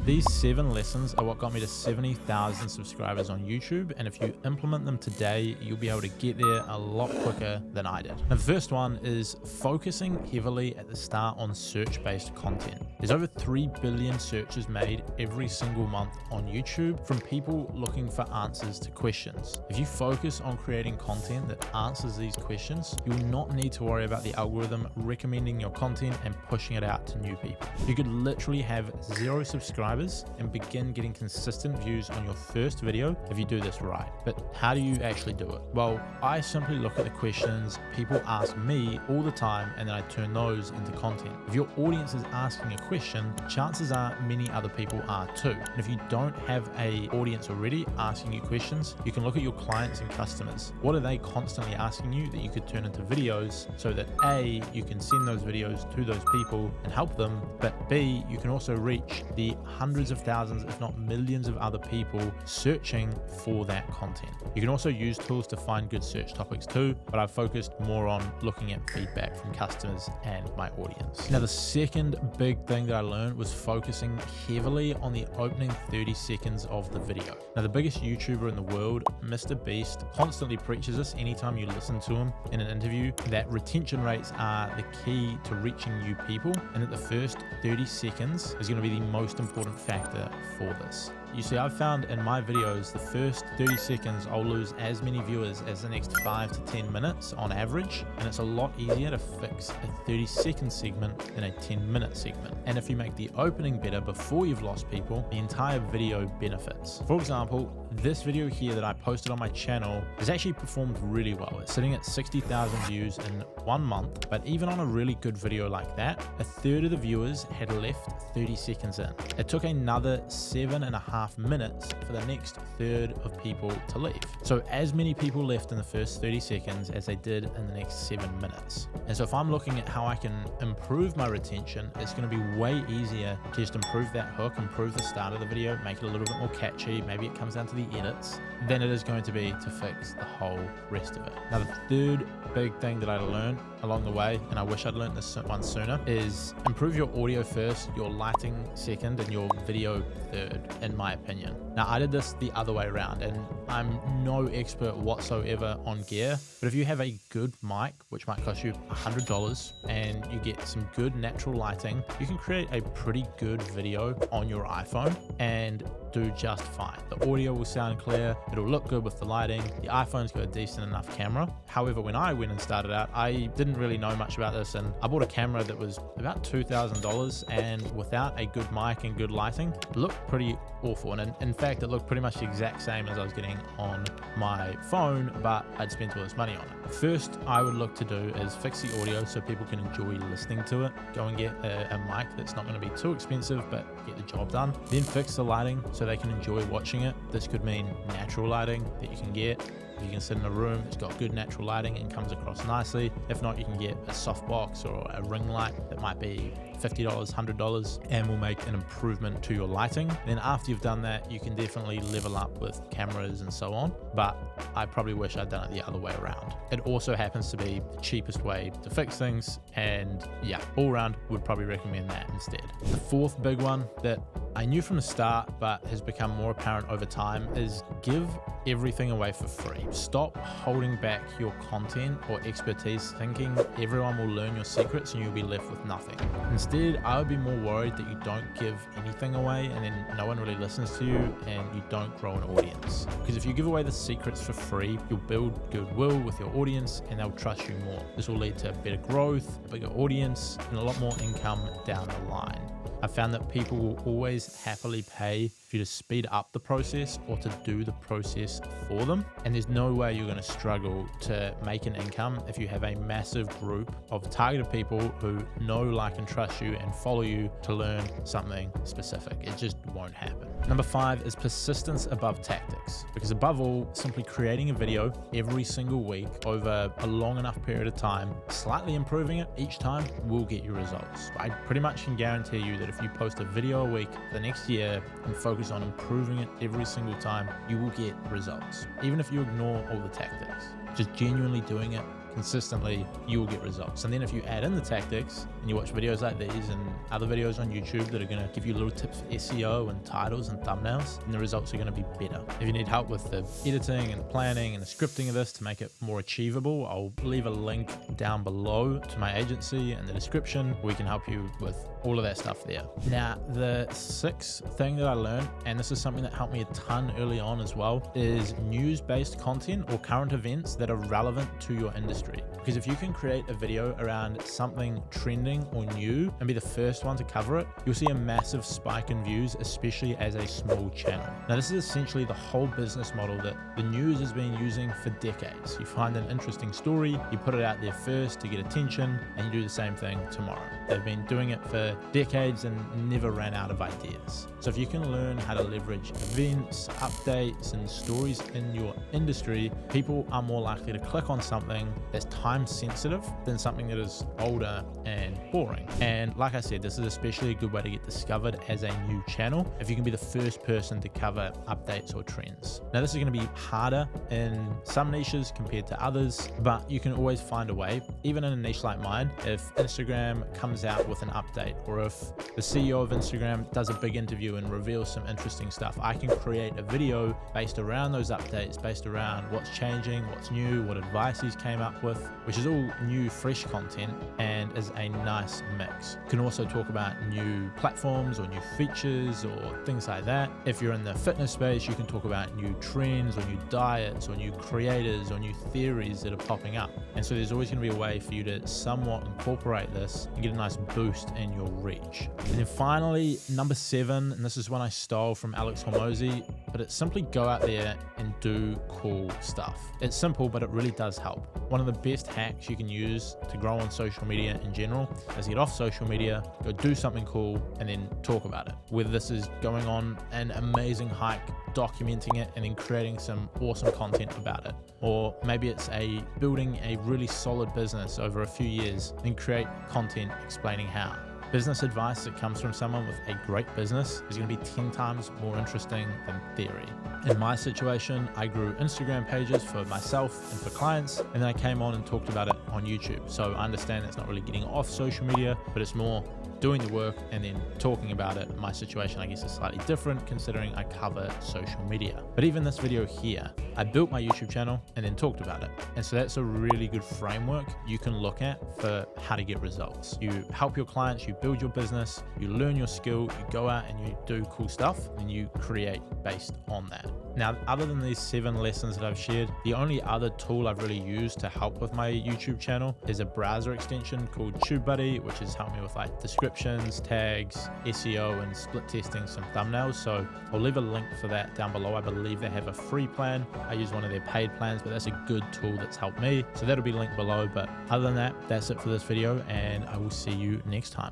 These 7 lessons are what got me to 70,000 subscribers on YouTube, and if you implement them today, you'll be able to get there a lot quicker than I did. Now, the first one is focusing heavily at the start on search-based content. There's over 3 billion searches made every single month on YouTube from people looking for answers to questions. If you focus on creating content that answers these questions, you will not need to worry about the algorithm recommending your content and pushing it out to new people. You could literally have 0 subscribers and begin getting consistent views on your first video if you do this right. But how do you actually do it? Well, I simply look at the questions people ask me all the time, and then I turn those into content. If your audience is asking a question, chances are many other people are too. And if you don't have an audience already asking you questions, you can look at your clients and customers. What are they constantly asking you that you could turn into videos so that A, you can send those videos to those people and help them, but B, you can also reach the hundreds of thousands, if not millions of other people searching for that content. You can also use tools to find good search topics too, but I've focused more on looking at feedback from customers and my audience. Now, the second big thing that I learned was focusing heavily on the opening 30 seconds of the video. Now, the biggest YouTuber in the world, Mr. Beast, constantly preaches this anytime you listen to him in an interview, that retention rates are the key to reaching new people, and that the first 30 seconds is going to be the most important factor for this. You see, I've found in my videos, the first 30 seconds, I'll lose as many viewers as the next 5 to 10 minutes on average. And it's a lot easier to fix a 30-second segment than a 10-minute segment. And if you make the opening better before you've lost people, the entire video benefits. For example, this video here that I posted on my channel has actually performed really well. It's sitting at 60,000 views in 1 month, but even on a really good video like that, a third of the viewers had left 30 seconds in. It took another 7.5 minutes for the next third of people to leave. So as many people left in the first 30 seconds as they did in the next 7 minutes. And so if I'm looking at how I can improve my retention, it's going to be way easier to just improve that hook, improve the start of the video, make it a little bit more catchy. Maybe it comes down to the edits, than it is going to be to fix the whole rest of it. Now, the third big thing that I learned along the way, and I wish I'd learned this one sooner, is improve your audio first, your lighting second, and your video third, in my opinion. Now, I did this the other way around, and I'm no expert whatsoever on gear, but if you have a good mic, which might cost you $100, and you get some good natural lighting, you can create a pretty good video on your iPhone and do just fine. The audio will sound clear, it'll look good with the lighting, the iPhone's got a decent enough camera. However, when I went and started out, I didn't really know much about this, and I bought a camera that was about $2,000, and without a good mic and good lighting, it looked pretty awful. And in fact, it looked pretty much the exact same as I was getting on my phone, but I'd spent all this money on it. First, I would look to do is fix the audio so people can enjoy listening to it. Go and get a mic that's not going to be too expensive, but get the job done. Then fix the lighting so they can enjoy watching it. This could mean natural lighting that you can get. If you can sit in a room that's got good natural lighting and comes across nicely. If not, you can get a softbox or a ring light that might be $50, $100, and will make an improvement to your lighting. Then after you've done that, you can definitely level up with cameras and so on, but I probably wish I'd done it the other way around. It also happens to be the cheapest way to fix things, and yeah, all around would probably recommend that instead. The fourth big one that I knew from the start but has become more apparent over time is give everything away for free. Stop holding back your content or expertise thinking everyone will learn your secrets and you'll be left with nothing. Instead, I would be more worried that you don't give anything away and then no one really listens to you and you don't grow an audience. Because if you give away the secrets for free, you'll build goodwill with your audience and they'll trust you more. This will lead to better growth, a bigger audience, and a lot more income down the line. I found that people will always happily pay for you to speed up the process or to do the process for them. And there's no way you're going to struggle to make an income if you have a massive group of targeted people who know, like, and trust you and follow you to learn something specific. It just won't happen. Number 5 is persistence above tactics. Because above all, simply creating a video every single week over a long enough period of time, slightly improving it each time will get you results. I pretty much can guarantee you that if you post a video a week for the next year and focus on improving it every single time, you will get results. Even if you ignore all the tactics, just genuinely doing it consistently, you will get results. And then if you add in the tactics and you watch videos like these and other videos on YouTube that are going to give you little tips for SEO and titles and thumbnails, then the results are going to be better. If you need help with the editing and the planning and the scripting of this to make it more achievable, I'll leave a link down below to my agency in the description. We can help you with all of that stuff there. Now, the sixth thing that I learned, and this is something that helped me a ton early on as well, is news-based content or current events that are relevant to your industry. Because if you can create a video around something trending or new and be the first one to cover it, you'll see a massive spike in views, especially as a small channel. Now, this is essentially the whole business model that the news has been using for decades. You find an interesting story, you put it out there first to get attention, and you do the same thing tomorrow. They've been doing it for decades and never ran out of ideas. So if you can learn how to leverage events, updates, and stories in your industry, people are more likely to click on something that's time sensitive than something that is older and boring. And like I said, this is especially a good way to get discovered as a new channel if you can be the first person to cover updates or trends. Now, this is going to be harder in some niches compared to others, but you can always find a way. Even in a niche like mine, if Instagram comes out with an update, or if the CEO of Instagram does a big interview and reveals some interesting stuff, I can create a video based around those updates, based around what's changing, what's new, what advice he's came up with, which is all new, fresh content and is a nice mix. You can also talk about new platforms or new features or things like that. If you're in the fitness space, you can talk about new trends or new diets or new creators or new theories that are popping up. And so there's always going to be a way for you to somewhat incorporate this and get a nice boost in your reach. And then finally, number 7, and this is one I stole from Alex Hormozy, but it's simply go out there and do cool stuff. It's simple, but it really does help. One of the best hacks you can use to grow on social media in general is get off social media, go do something cool, and then talk about it. Whether this is going on an amazing hike, documenting it, and then creating some awesome content about it. Or maybe it's building a really solid business over a few years and create content explaining how. Business advice that comes from someone with a great business is going to be 10 times more interesting than theory. In my situation, I grew Instagram pages for myself and for clients, and then I came on and talked about it on YouTube. So I understand it's not really getting off social media, but it's more doing the work and then talking about it. My situation, I guess, is slightly different considering I cover social media. But even this video here, I built my YouTube channel and then talked about it. And so that's a really good framework you can look at for how to get results. You help your clients, you build your business, you learn your skill, you go out and you do cool stuff, and you create based on that. Now, other than these 7 lessons that I've shared, the only other tool I've really used to help with my YouTube channel is a browser extension called TubeBuddy, which has helped me with like descriptions, tags, SEO, and split testing some thumbnails. So I'll leave a link for that down below. I believe they have a free plan. I use one of their paid plans, but that's a good tool that's helped me. So that'll be linked below. But other than that, that's it for this video, and I will see you next time.